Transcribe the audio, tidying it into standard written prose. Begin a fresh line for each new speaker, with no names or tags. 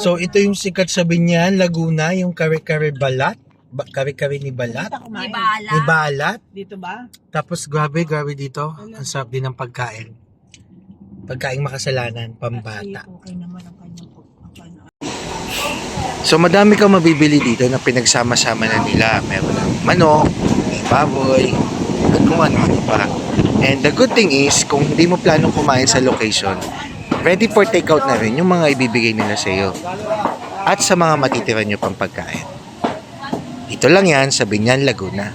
So ito yung sikat sa Binyan, Laguna, yung kare-kare balat. Kare-kare ni balat.
Ni Balat.
Ni balat.
Dito ba?
Tapos grabe dito. Ang sarap din ng pagkain. Pagkain makasalanan, pambata.
Okay naman ang kanyang pagkakana.
So madami kang mabibili dito na pinagsama-sama na nila. Meron ng manok, may baboy, at kung ano pa. And the good thing is, kung hindi mo planong kumain sa location, ready for takeout na rin yung mga ibibigay nila sa iyo. At sa mga matitira nyo pang pagkain. Ito lang yan sa Binyan, Laguna.